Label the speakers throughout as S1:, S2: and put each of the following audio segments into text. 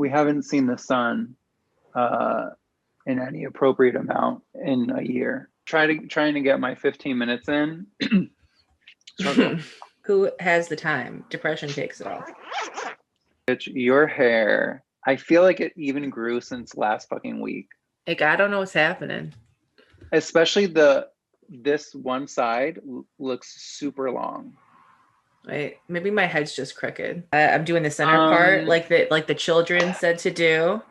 S1: we haven't seen the sun in any appropriate amount in a year. Trying to get my 15 minutes in. Struggle.
S2: Who has the time? Depression takes it all.
S1: Bitch, your hair, I feel like it even grew since last fucking week.
S2: Like, I don't know what's happening.
S1: Especially this one side looks super long.
S2: Wait, maybe my head's just crooked. I'm doing the center part like the children said to do,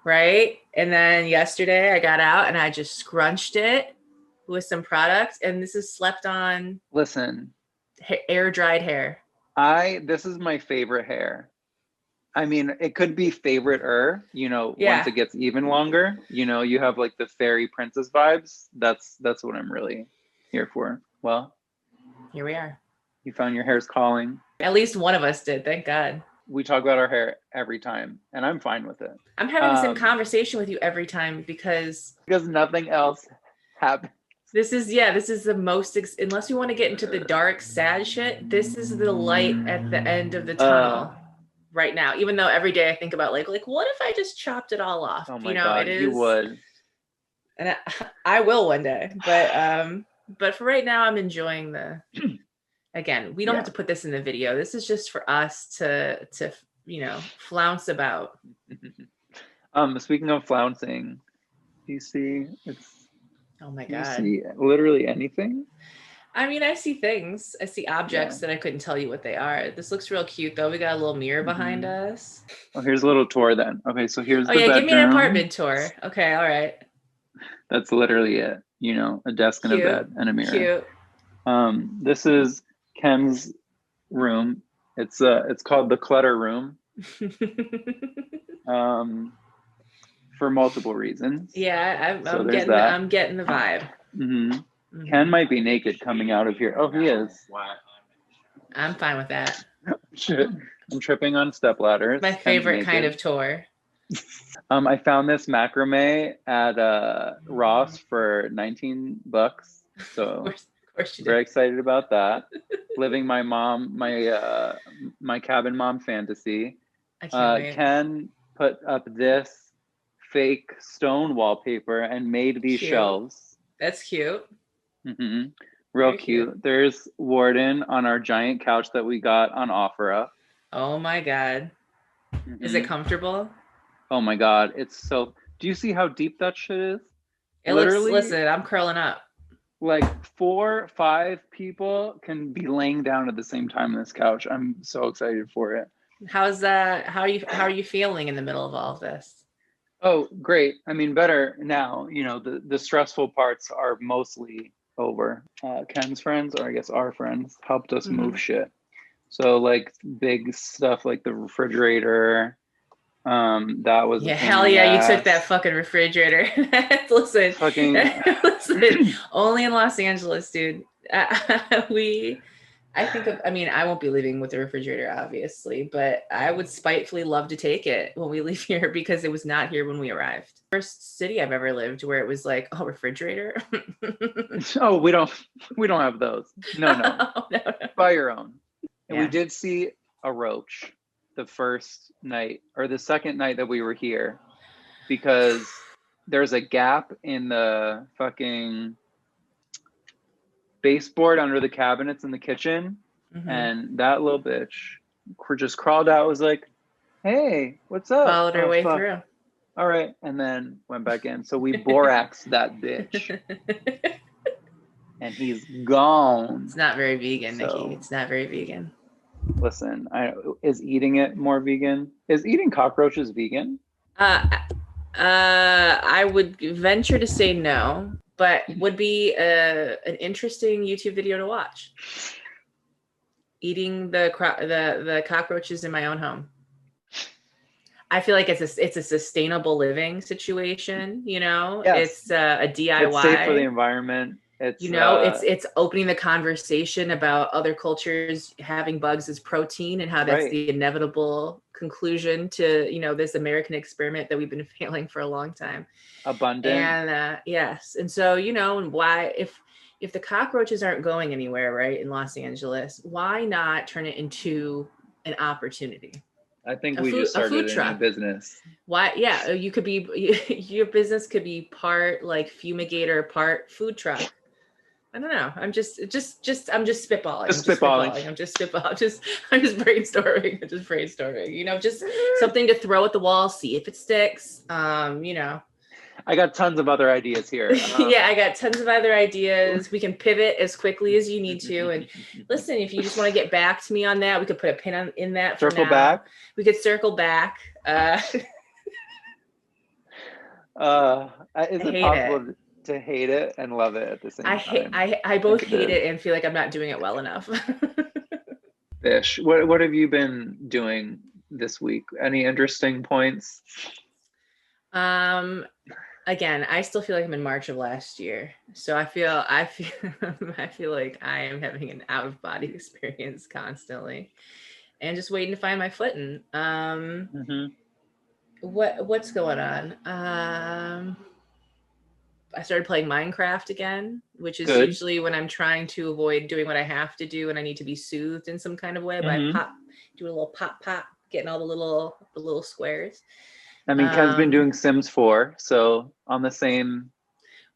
S2: right? And then yesterday I got out and I just scrunched it with some product, and this is slept on.
S1: Listen,
S2: air dried hair.
S1: This is my favorite hair. I mean, it could be favorite-er, once it gets even longer. You have like the fairy princess vibes. That's what I'm really here for. Well,
S2: here we are.
S1: You found your hair's calling.
S2: At least one of us did, thank God.
S1: We talk about our hair every time, and I'm fine with it.
S2: I'm having the same conversation with you every time because
S1: nothing else happens.
S2: This is the most, unless you want to get into the dark, sad shit, this is the light at the end of the tunnel right now. Even though every day I think about like what if I just chopped it all off?
S1: Oh my God, it is, you would.
S2: And I will one day, but for right now, I'm enjoying the, again, we don't have to put this in the video. This is just for us to flounce about.
S1: Speaking of flouncing, do you see
S2: oh my God.
S1: Do you see literally anything?
S2: I mean, I see things. I see objects that I couldn't tell you what they are. This looks real cute, though. We got a little mirror behind us.
S1: Oh, here's a little tour then. Okay, so here's the
S2: bedroom.
S1: Give
S2: me an apartment tour. Okay, all right.
S1: That's literally it. A desk and a bed and a mirror.
S2: Cute.
S1: This is Ken's room. It's called the clutter room. For multiple reasons.
S2: Yeah, I'm getting the vibe.
S1: Mm-hmm. Mm-hmm. Ken might be naked coming out of here. Oh, he is.
S2: I'm fine with that.
S1: Shit. I'm tripping on step ladders.
S2: My favorite kind of tour.
S1: I found this macrame at Ross for $19. So
S2: of course you did.
S1: Very excited about that. Living my cabin mom fantasy.
S2: I can't wait.
S1: Ken put up this fake stone wallpaper and made these shelves.
S2: That's cute.
S1: Mm-hmm. Real cute. There's Warden on our giant couch that we got on OfferUp.
S2: Oh my God. Mm-hmm. Is it comfortable?
S1: Oh my God. It's so... Do you see how deep that shit is?
S2: Listen, I'm curling up.
S1: Like 4 or 5 people can be laying down at the same time on this couch. I'm so excited for it.
S2: How's that? How are you feeling in the middle of all of this?
S1: Oh, great. I mean, better now. The stressful parts are mostly over. Ken's friends, or I guess our friends, helped us move shit. So like big stuff like the refrigerator. That was
S2: hell yeah, you took that fucking refrigerator. Listen, listen, only in Los Angeles, dude. I won't be leaving with the refrigerator, obviously, but I would spitefully love to take it when we leave here because it was not here when we arrived. First city I've ever lived where it was like, oh, refrigerator.
S1: Oh, we don't have those. No.
S2: No.
S1: Buy your own. And we did see a roach the first night or the second night that we were here because there's a gap in the fucking baseboard under the cabinets in the kitchen, and that little bitch just crawled out, was like, hey, what's up?
S2: Followed her way through.
S1: All right, and then went back in. So we boraxed that bitch. And he's gone.
S2: It's not very vegan, Nicky. It's not very vegan.
S1: Listen, is eating it more vegan? Is eating cockroaches vegan?
S2: I would venture to say no, but would be an interesting YouTube video to watch. Eating the cockroaches in my own home. I feel like it's a sustainable living situation. Yes. It's a DIY.
S1: It's safe for the environment. It's
S2: it's opening the conversation about other cultures having bugs as protein and how that's the inevitable conclusion to this American experiment that we've been failing for a long time.
S1: Abundant.
S2: And yes, and so why if the cockroaches aren't going anywhere, right, in Los Angeles, why not turn it into an opportunity?
S1: I think we just
S2: a food
S1: started a new
S2: truck.
S1: business.
S2: Why? Yeah, you could be your business could be part like fumigator, part food truck. I don't know. I'm just I'm just spitballing.
S1: Just spitballing.
S2: I'm just spitballing. I'm just brainstorming. I'm just brainstorming. You know, just something to throw at the wall, see if it sticks. You know.
S1: I got tons of other ideas here.
S2: Yeah, I got tons of other ideas. We can pivot as quickly as you need to. And listen, if you just want to get back to me on that, we could put a pin in that for
S1: circle
S2: now.
S1: back.
S2: We could circle back.
S1: Is it possible to hate it and love it at the same time?
S2: I both hate it and feel like I'm not doing it well enough.
S1: Fish. What have you been doing this week? Any interesting points?
S2: Again, I still feel like I'm in March of last year. So I feel I feel like I am having an out of body experience constantly and just waiting to find my footing. What's going on? I started playing Minecraft again, which is
S1: Good.
S2: usually when I'm trying to avoid doing what I have to do and I need to be soothed in some kind of way by doing a little pop, getting all the little squares.
S1: I mean, Ken's been doing Sims 4, so on the same.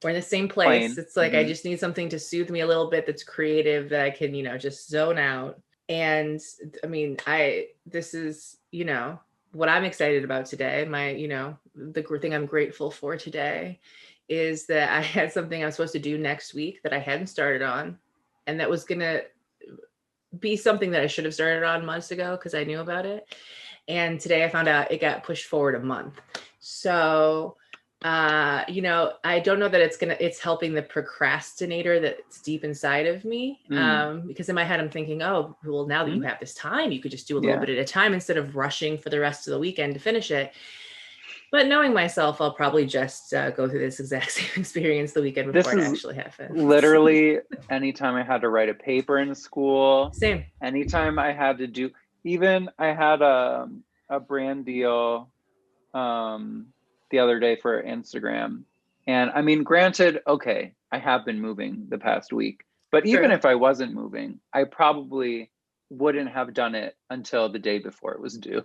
S2: We're in the same place.
S1: Plane.
S2: It's like I just need something to soothe me a little bit that's creative that I can, you know, just zone out. And I mean, this is, you know, what I'm excited about today. My, you know, the thing I'm grateful for today is that I had something I'm supposed to do next week that I hadn't started on, and that was gonna be something that I should have started on months ago because I knew about it. And today I found out it got pushed forward a month. So, you know, I don't know that it's helping the procrastinator that's deep inside of me. Because in my head, I'm thinking, oh, well, now that you have this time, you could just do a little bit at a time instead of rushing for the rest of the weekend to finish it. But knowing myself, I'll probably just go through this exact same experience the weekend before it actually happens.
S1: Literally, anytime I had to write a paper in school.
S2: Same.
S1: Anytime I had to do, even I had a brand deal the other day for Instagram. And I mean, granted, okay, I have been moving the past week. But even if I wasn't moving, I probably wouldn't have done it until the day before it was due.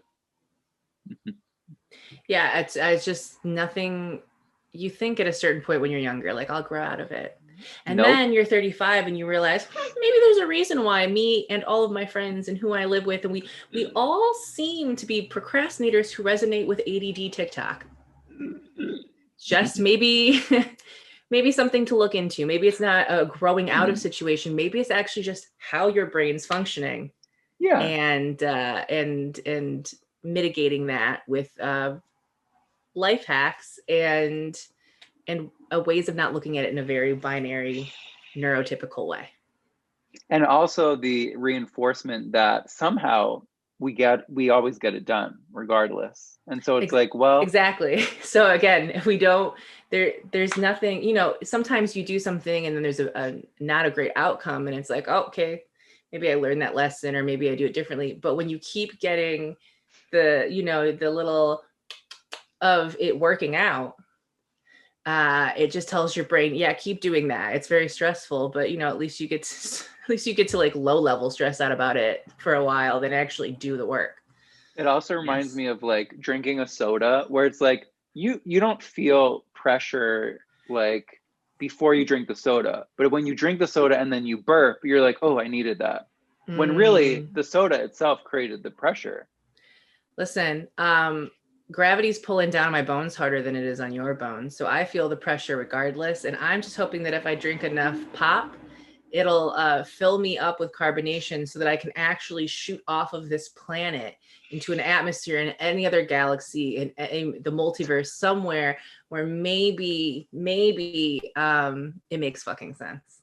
S2: Yeah, it's just nothing. You think at a certain point when you're younger, like, I'll grow out of it. And then you're 35 and you realize maybe there's a reason why me and all of my friends and who I live with, and we all seem to be procrastinators who resonate with ADD TikTok. Just maybe something to look into. Maybe it's not a growing out of situation. Maybe it's actually just how your brain's functioning.
S1: Yeah.
S2: And mitigating that with life hacks and ways of not looking at it in a very binary, neurotypical way. And
S1: also the reinforcement that somehow we always get it done regardless. And so it's like, well,
S2: exactly. So again, if we don't, there's nothing, you know, sometimes you do something and then there's a not a great outcome and it's like, oh, okay, maybe I learned that lesson or maybe I do it differently. But when you keep getting the little of it working out, it just tells your brain, yeah, keep doing that. It's very stressful, but you know, at least you get to like low level stress out about it for a while, then actually do the work.
S1: It also reminds me of like drinking a soda where it's like you don't feel pressure like before you drink the soda, but when you drink the soda and then you burp, you're like, oh, I needed that. When really the soda itself created the pressure.
S2: Listen, gravity's pulling down my bones harder than it is on your bones. So I feel the pressure regardless. And I'm just hoping that if I drink enough pop, it'll fill me up with carbonation so that I can actually shoot off of this planet into an atmosphere in any other galaxy in the multiverse somewhere where maybe it makes fucking sense.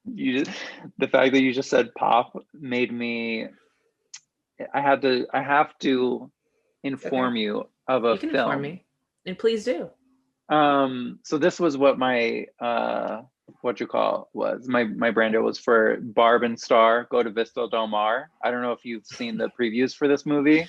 S1: The fact that you just said pop made me, I have to inform you of a film. You can inform me,
S2: and please do.
S1: So this was what my was my brander was for Barb and Star Go to Vista Del Mar. I don't know if you've seen the previews for this movie.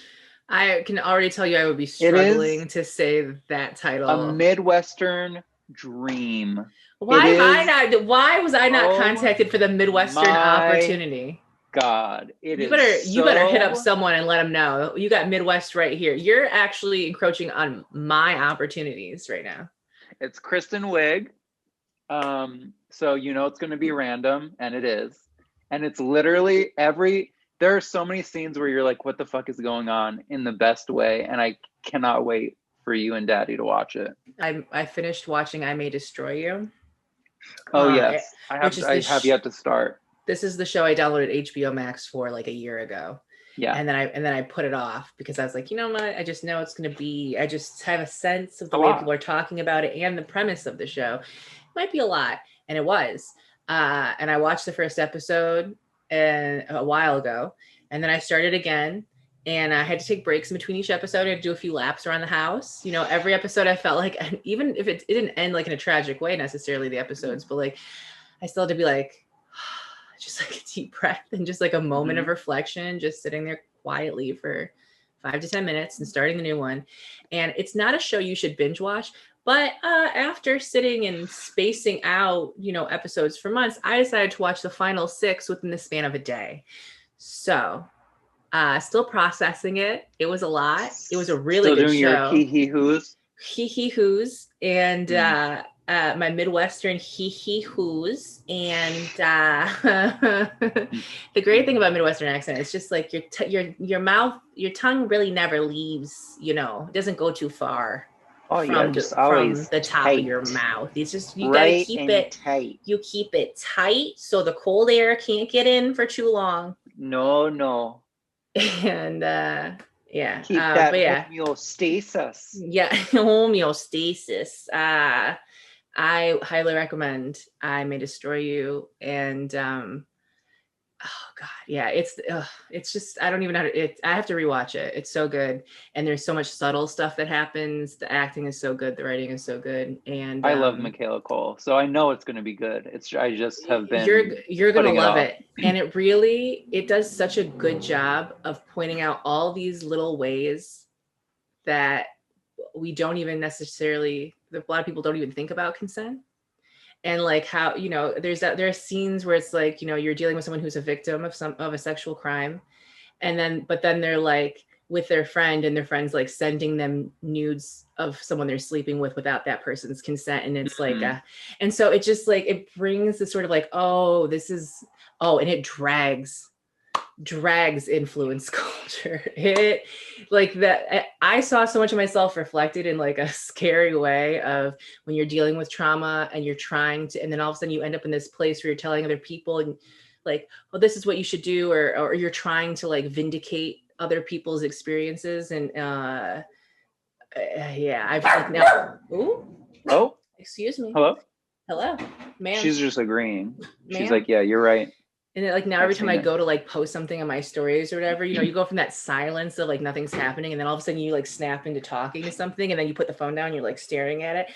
S2: I can already tell you I would be struggling to say that title.
S1: A Midwestern dream.
S2: Why was I not contacted for the Midwestern opportunity?
S1: God,
S2: You better hit up someone and let them know. You got Midwest right here. You're actually encroaching on my opportunities right now.
S1: It's Kristen Wiig. So it's going to be random, and it is. And it's literally there are so many scenes where you're like, what the fuck is going on, in the best way, and I cannot wait for you and Daddy to watch it.
S2: I finished watching I May Destroy You.
S1: Oh yes, I have yet to start.
S2: This is the show I downloaded HBO Max for like a year ago.
S1: Yeah.
S2: And then I put it off because I was like, you know what? I just know it's going to be, I just have a sense of the way people are talking about it and the premise of the show. It might be a lot. And it was. And I watched the first episode a while ago. And then I started again. And I had to take breaks in between each episode. I had to do a few laps around the house. Every episode I felt like, even if it didn't end like in a tragic way necessarily, the episodes, but like I still had to be like, just like a deep breath and just like a moment of reflection, just sitting there quietly for 5 to 10 minutes and starting the new one. And it's not a show you should binge watch, but after sitting and spacing out, episodes for months, I decided to watch the final 6 within the span of a day. So still processing it. It was a lot. It was a really good show. Still doing
S1: your hee-hee-hoos?
S2: Hee-hee-hoos. And my Midwestern hee-hee-hoos. And the great thing about Midwestern accent is just like your mouth, your tongue really never leaves, it doesn't go too far. From the top of your mouth. It's just, you gotta keep it tight. You keep it tight so the cold air can't get in for too long.
S1: No.
S2: And yeah.
S1: Keep that homeostasis.
S2: Yeah, homeostasis. I highly recommend I May Destroy You. And oh God, yeah, it's just, I don't even know I have to rewatch it. It's so good. And there's so much subtle stuff that happens. The acting is so good. The writing is so good. And
S1: I love Michaela Cole, so I know it's going to be good. I just have been,
S2: you're going to love it. And it does such a good job of pointing out all these little ways that we don't even necessarily, a lot of people don't even think about consent. And like how, there are scenes where it's like, you're dealing with someone who's a victim of a sexual crime. But then they're like with their friend, and their friend's like sending them nudes of someone they're sleeping with without that person's consent. And it's like, and so it just like, it brings this sort of like, and it drags influence culture. It like that. I saw so much of myself reflected in like a scary way of when you're dealing with trauma and you're trying to, and then all of a sudden you end up in this place where you're telling other people and like, oh, this is what you should do, or you're trying to like vindicate other people's experiences. And yeah, I've like now. Oh, excuse me. Hello, ma'am.
S1: She's just agreeing. Ma'am? She's like, yeah, you're right.
S2: And then, like now every time I go to like post something on my stories or whatever, you go from that silence of like nothing's happening, and then all of a sudden you like snap into talking to something, and then you put the phone down and you're like staring at it.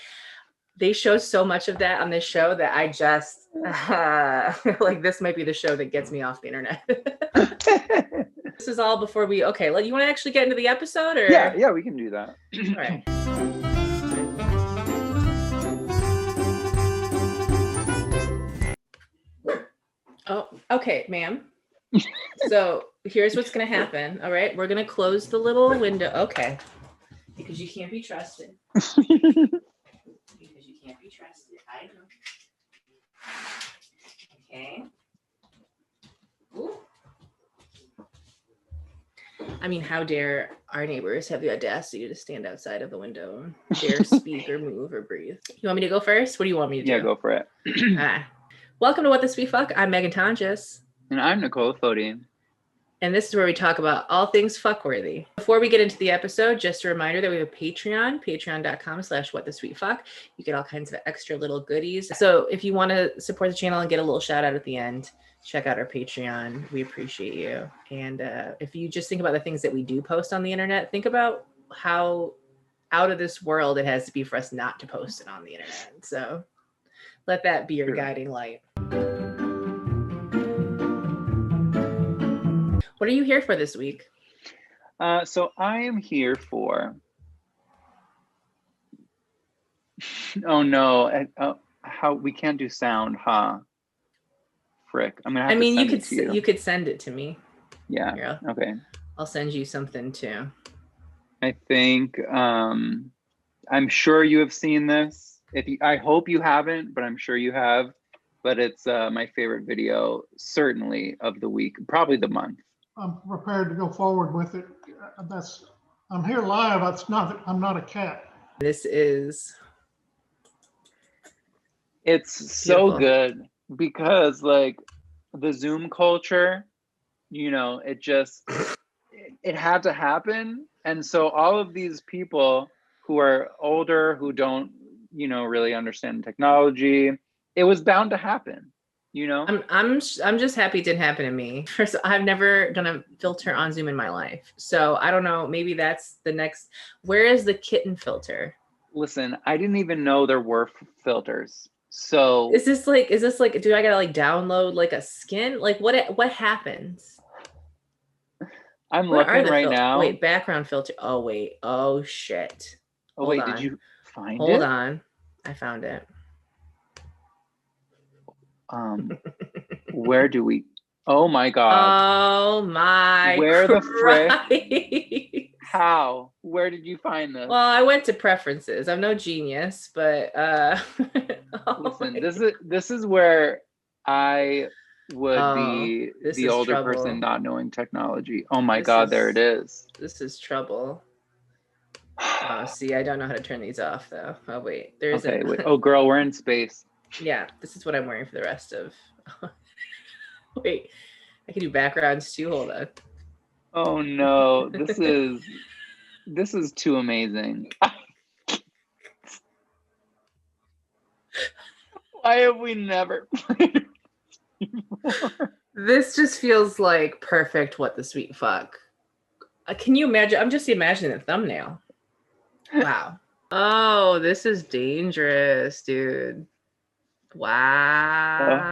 S2: They show so much of that on this show that I just like, this might be the show that gets me off the internet. This is all before you want to actually get into the episode, or?
S1: Yeah, we can do that.
S2: All right. Oh, okay, ma'am. So here's what's going to happen. All right. We're going to close the little window. Okay. Because you can't be trusted. I know. Okay. Ooh. I mean, how dare our neighbors have the audacity to stand outside of the window and dare speak or move or breathe? You want me to go first? What do you want me to do?
S1: Yeah, go for it.
S2: Welcome to What the Sweet Fuck. I'm Meghan Tonjes.
S1: And I'm Nicole Fody.
S2: And this is where we talk about all things fuckworthy. Before we get into the episode, just a reminder that we have a Patreon, patreon.com/whatthesweetfuck. You get all kinds of extra little goodies. So if you want to support the channel and get a little shout out at the end, check out our Patreon. We appreciate you. And if you just think about the things that we do post on the internet, think about how out of this world it has to be for us not to post it on the internet. So let that be your guiding light. What are you here for this week?
S1: So I am here for... Oh no, how we can't do sound, huh? frick. I'm gonna
S2: I
S1: have to
S2: mean,
S1: send it to you.
S2: you could send it to me.
S1: Yeah.
S2: Here,
S1: Okay.
S2: I'll send you something too.
S1: I think I'm sure you have seen this. I hope you haven't, but I'm sure you have. But it's my favorite video, certainly of the week, probably the month.
S3: I'm prepared to go forward with it. I'm here live. I'm not a cat.
S2: This is.
S1: It's so good because like the Zoom culture, you know, it had to happen. And so all of these people who are older, who don't, you know, really understand technology, it was bound to happen, you know?
S2: I'm just happy it didn't happen to me. First, I've never done a filter on Zoom in my life. So I don't know, maybe that's the next. Where is the kitten filter?
S1: Listen, I didn't even know there were filters. So
S2: is this like do I gotta like download like a skin? Like what happens?
S1: I'm looking right now.
S2: Wait, background filter. Oh wait. Oh shit.
S1: Oh wait, did you find it?
S2: Hold on. I found it.
S1: Where do we? Oh my god.
S2: Oh my.
S1: Where the
S2: Christ.
S1: frick? How? Where did you find this?
S2: Well, I went to preferences. I'm no genius, but
S1: listen, this is where I would be the older person not knowing technology. Oh my god, there it is.
S2: This is trouble. Oh, see, I don't know how to turn these off though. Oh wait, there's
S1: wait. Oh girl, we're in space.
S2: Yeah, this is what I'm wearing for the rest of. Wait, I can do backgrounds too. Hold on.
S1: Oh no, this is too amazing. Why have we never played before?
S2: This just feels like perfect. What the sweet fuck? Can you imagine? I'm just imagining the thumbnail. Wow. Oh, this is dangerous, dude. Wow.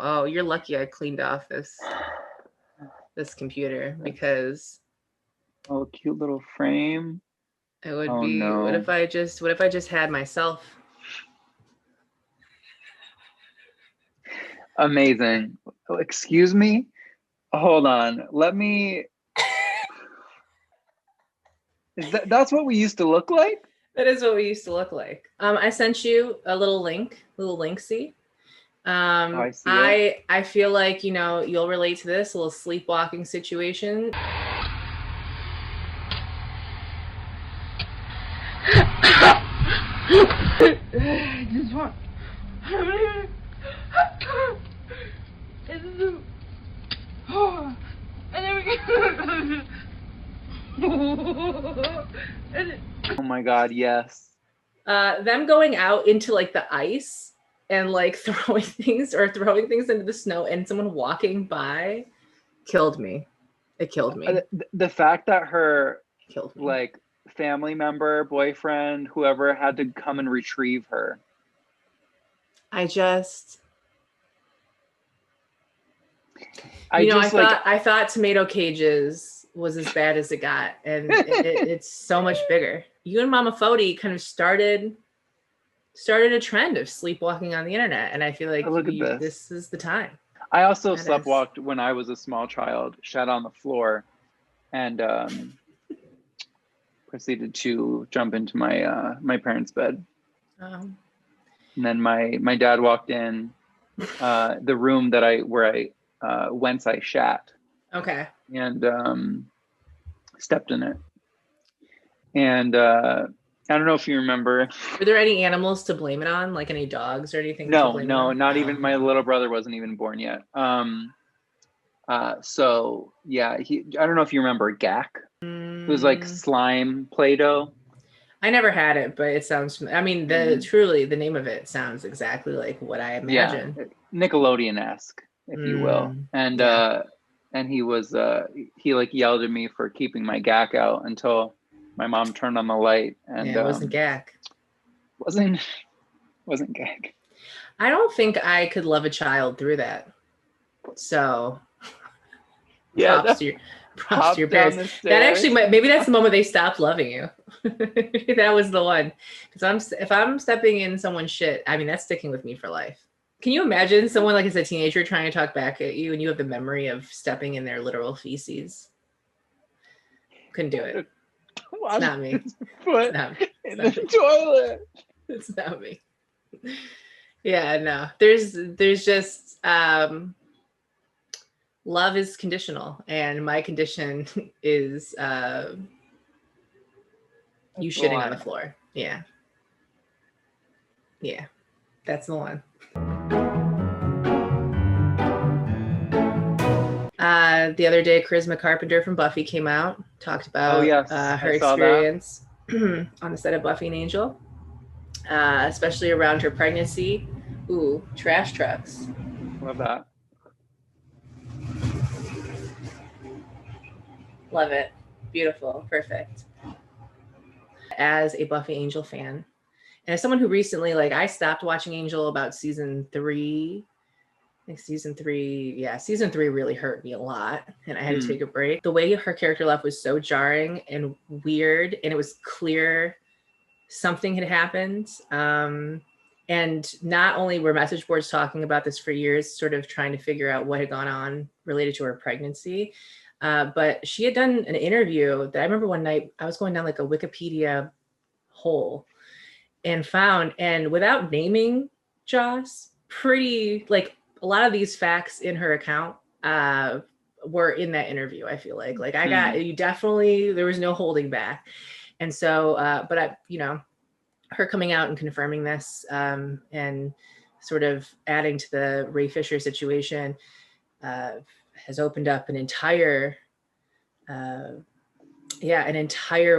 S2: Oh, you're lucky I cleaned off this computer because
S1: cute little frame.
S2: It would be no. what if I just had myself?
S1: Amazing. Excuse me? Hold on. Let me that's what we used to look like?
S2: That is what we used to look like. I sent you a little linksy. I feel like, you know, you'll relate to this, a little sleepwalking situation.
S4: Just want. And then we
S1: Oh my god, yes.
S2: Them going out into like the ice and like throwing things into the snow and someone walking by killed me. It killed me.
S1: The fact that her
S2: killed me.
S1: Like family member, boyfriend, whoever had to come and retrieve her.
S2: I thought tomato cages was as bad as it got, and it's so much bigger. You and Mama Fody kind of started a trend of sleepwalking on the internet, and I feel like this is the time.
S1: I also sleptwalked when I was a small child, shat on the floor, and proceeded to jump into my parents' bed. And then my dad walked in the room whence I shat.
S2: Okay.
S1: And stepped in it. And I don't know if you remember.
S2: Were there any animals to blame it on? Like any dogs or anything?
S1: No, not even my little brother wasn't even born yet. So yeah, I don't know if you remember Gak. It was like slime Play-Doh.
S2: I never had it, but it sounds, I mean, truly the name of it sounds exactly like what I imagine.
S1: Yeah, Nickelodeon-esque, if you will. And and he like yelled at me for keeping my Gak out until my mom turned on the light. And
S2: it wasn't Gak.
S1: Wasn't Gak.
S2: I don't think I could love a child through that. So
S1: yeah,
S2: props to your parents. That actually maybe that's the moment they stopped loving you. That was the one. Because if I'm stepping in someone's shit, I mean, that's sticking with me for life. Can you imagine someone like as a teenager trying to talk back at you and you have the memory of stepping in their literal feces? Couldn't do it. It's not me.
S1: Foot in the toilet.
S2: It's not me. Yeah, no. There's just love is conditional, and my condition is you shitting on the floor. Yeah. Yeah. That's the one. The other day, Charisma Carpenter from Buffy came out, talked about her experience on the set of Buffy and Angel, especially around her pregnancy. Ooh, trash trucks.
S1: Love that.
S2: Love it. Beautiful. Perfect. As a Buffy Angel fan, and as someone who recently, like, I stopped watching Angel about season 3. I think season 3 really hurt me a lot, and I had to take a break. The way her character left was so jarring and weird, and it was clear something had happened. And not only were message boards talking about this for years, sort of trying to figure out what had gone on related to her pregnancy, but she had done an interview that I remember one night I was going down like a Wikipedia hole and found, and without naming Joss, pretty like a lot of these facts in her account were in that interview. I feel like I got, you definitely, there was no holding back. And so, but I, her coming out and confirming this and sort of adding to the Ray Fisher situation has opened up an entire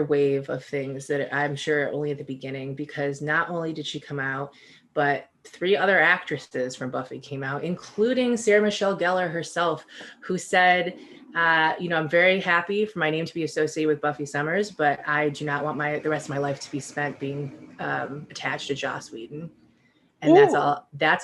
S2: wave of things that I'm sure only at the beginning, because not only did she come out, but 3 other actresses from Buffy came out, including Sarah Michelle Gellar herself, who said, I'm very happy for my name to be associated with Buffy Summers, but I do not want the rest of my life to be spent being attached to Joss Whedon. And that's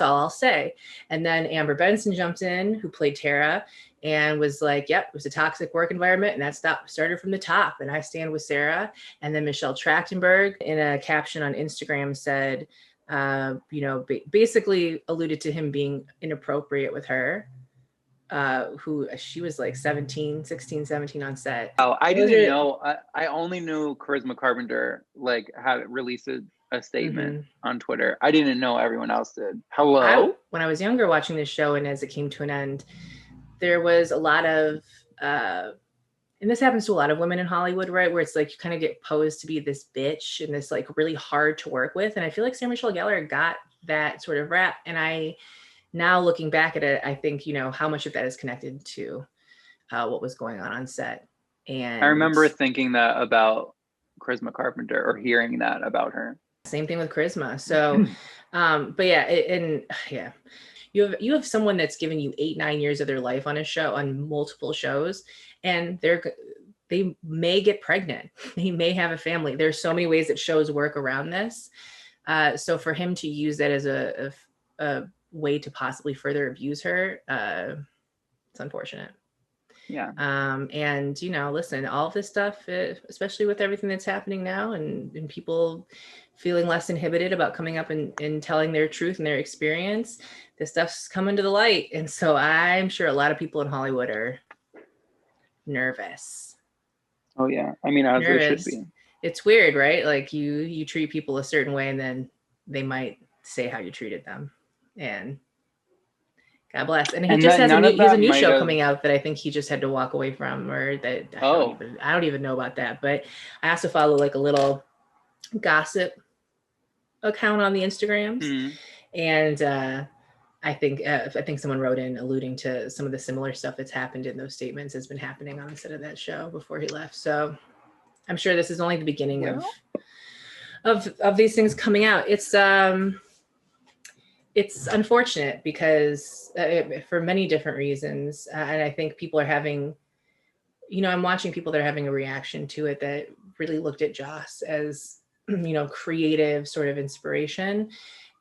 S2: all I'll say. And then Amber Benson jumped in, who played Tara, and was like, yep, it was a toxic work environment, and that started from the top, and I stand with Sarah. And then Michelle Trachtenberg, in a caption on Instagram, said, basically alluded to him being inappropriate with her, who she was like 16, 17 on set.
S1: Oh, I didn't know. I only knew Charisma Carpenter had released a statement on Twitter. I didn't know everyone else did. Hello?
S2: When I was younger watching this show, and as it came to an end, there was a lot of and this happens to a lot of women in Hollywood, right? Where it's like you kind of get posed to be this bitch and this like really hard to work with. And I feel like Sarah Michelle Gellar got that sort of rap. And now looking back at it, I think, how much of that is connected to what was going on set. And
S1: I remember thinking that about Charisma Carpenter, or hearing that about her.
S2: Same thing with Charisma. So, but yeah, you have someone that's given you 8-9 years of their life on a show, on multiple shows, and they may get pregnant. They may have a family. There's so many ways that shows work around this. So for him to use that as a way to possibly further abuse her, it's unfortunate.
S1: Yeah.
S2: And listen, all of this stuff, especially with everything that's happening now, and people feeling less inhibited about coming up and telling their truth and their experience, this stuff's coming to the light. And so I'm sure a lot of people in Hollywood are nervous.
S1: Oh yeah. I mean, as they should be.
S2: It's weird, right? Like you treat people a certain way, and then they might say how you treated them. And God bless. And he just has a new show coming out that I think he just had to walk away from, or that I don't even know about that. But I also follow like a little gossip account on the Instagrams, and I think someone wrote in alluding to some of the similar stuff that's happened in those statements has been happening on the set of that show before he left. So I'm sure this is only the beginning of these things coming out. It's unfortunate because for many different reasons. And I think people are having, I'm watching people that are having a reaction to it that really looked at Joss as, creative sort of inspiration.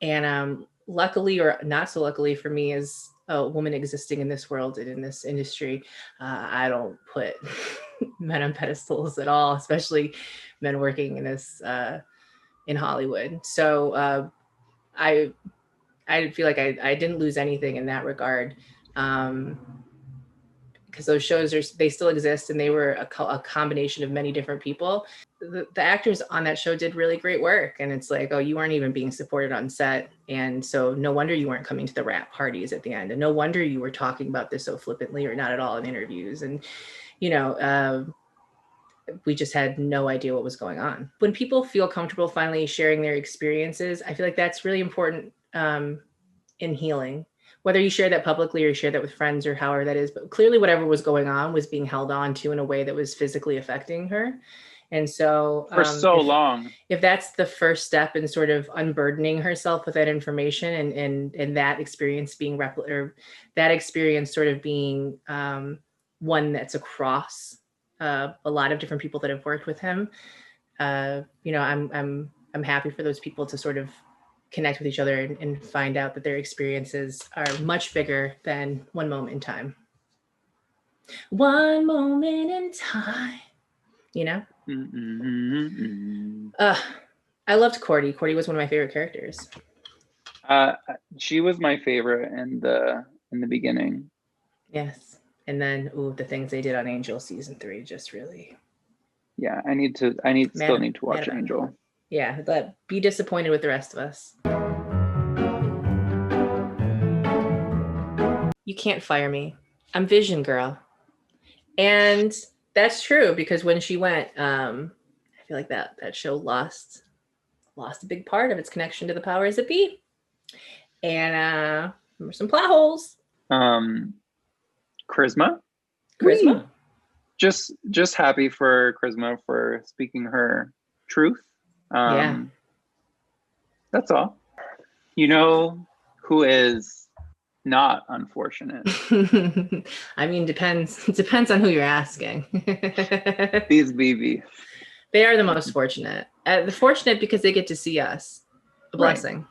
S2: And luckily, or not so luckily for me, as a woman existing in this world and in this industry, I don't put men on pedestals at all, especially men working in this, in Hollywood. So I feel like I didn't lose anything in that regard. Because those shows they still exist, and they were a combination of many different people. The actors on that show did really great work, and it's like, oh, you weren't even being supported on set, and so no wonder you weren't coming to the wrap parties at the end, and no wonder you were talking about this so flippantly or not at all in interviews. And we just had no idea what was going on. When people feel comfortable finally sharing their experiences, I feel like that's really important in healing. Whether you share that publicly or you share that with friends or however that is, but clearly whatever was going on was being held on to in a way that was physically affecting her. And so
S1: for so long,
S2: if that's the first step in sort of unburdening herself with that information and that experience being that experience sort of being one that's across a lot of different people that have worked with him, I'm happy for those people to sort of connect with each other and find out that their experiences are much bigger than one moment in time. One moment in time, I loved Cordy. Cordy was one of my favorite characters.
S1: She was my favorite in the beginning.
S2: Yes. And then, the things they did on Angel season 3 just really.
S1: Yeah, I still need to watch Angel.
S2: Yeah, but be disappointed with the rest of us. You can't fire me. I'm Vision Girl. And that's true, because when she went, I feel like that show lost a big part of its connection to the powers that be. And there were some plot holes.
S1: Charisma. Just happy for Charisma for speaking her truth.
S2: Yeah.
S1: That's all. You know who is not unfortunate?
S2: I mean, depends. It depends on who you're asking.
S1: These BB.
S2: They are the most fortunate. Fortunate because they get to see us. A blessing.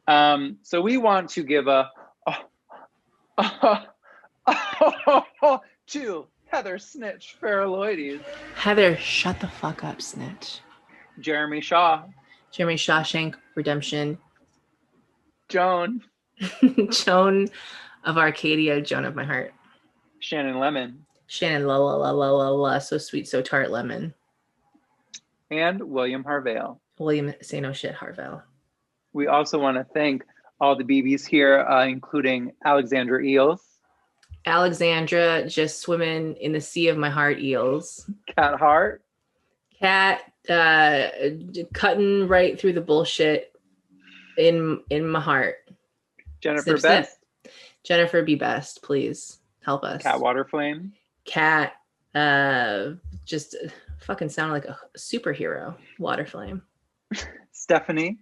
S1: Right. So we want to give to Heather Snitch Farrelloides.
S2: Heather, shut the fuck up, Snitch.
S1: Jeremy Shawshank Redemption. Joan
S2: of Arcadia, Joan of my heart.
S1: Shannon Lemon.
S2: Shannon la la la la la la, so sweet, so tart lemon.
S1: And William Harvale.
S2: William say no shit Harvale.
S1: We also want to thank all the BBs here, including Alexandra Eels.
S2: Alexandra, just swimming in the sea of my heart, eels.
S1: Cat Hart.
S2: Cat, cutting right through the bullshit in my heart.
S1: Jennifer Best.
S2: Jennifer, be best, please help us.
S1: Cat Waterflame.
S2: Cat, just fucking sounded like a superhero. Waterflame.
S1: Stephanie.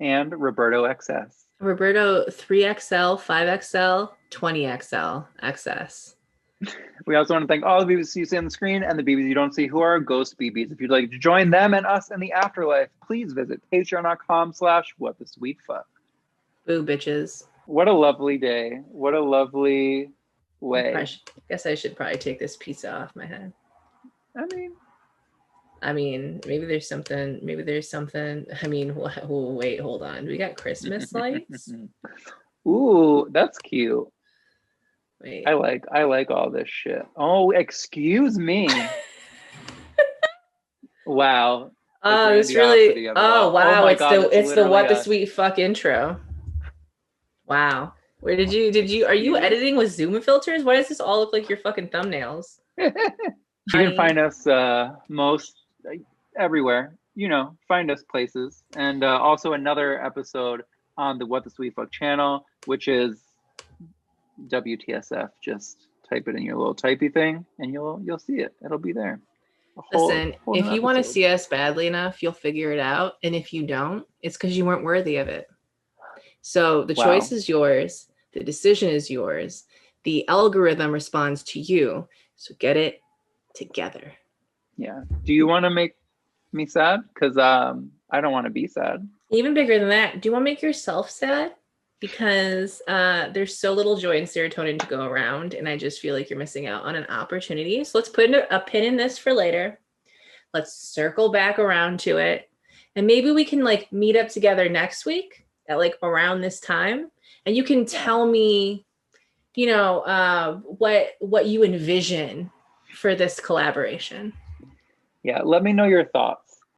S1: And Roberto XS.
S2: Roberto 3XL, 5XL, 20XL, XS.
S1: We also want to thank all the BBs you see on the screen and the BBs you don't see who are ghost BBs. If you'd like to join them and us in the afterlife, please visit patreon.com/whatthesweetfuck.
S2: Boo, bitches.
S1: What a lovely day. What a lovely way.
S2: I guess I should probably take this pizza off my head. I mean, maybe there's something. I mean, wait, hold on. We got Christmas lights.
S1: Ooh, that's cute.
S2: Wait.
S1: I like all this shit. Oh, excuse me. Wow.
S2: Oh, it's really. Oh, wow. It's the what the sweet fuck intro. Wow. Where did you? Are you editing with Zoom filters? Why does this all look like your fucking thumbnails?
S1: You can find us most everywhere. Find us places, and also another episode on the What the Sweet Fuck channel, which is WTSF. Just type it in your little typey thing, and you'll see it. It'll be there.
S2: Listen, if you want to see us badly enough, you'll figure it out, and if you don't, it's because you weren't worthy of it. So the choice is yours. The decision is yours. The algorithm responds to you. So get it together.
S1: Yeah. Do you want to make me sad? Because I don't want to be sad.
S2: Even bigger than that, do you want to make yourself sad? Because there's so little joy and serotonin to go around, and I just feel like you're missing out on an opportunity. So let's put a pin in this for later. Let's circle back around to it, and maybe we can meet up together next week at like around this time, and you can tell me, you know, what you envision for this collaboration.
S1: Yeah, let me know your thoughts.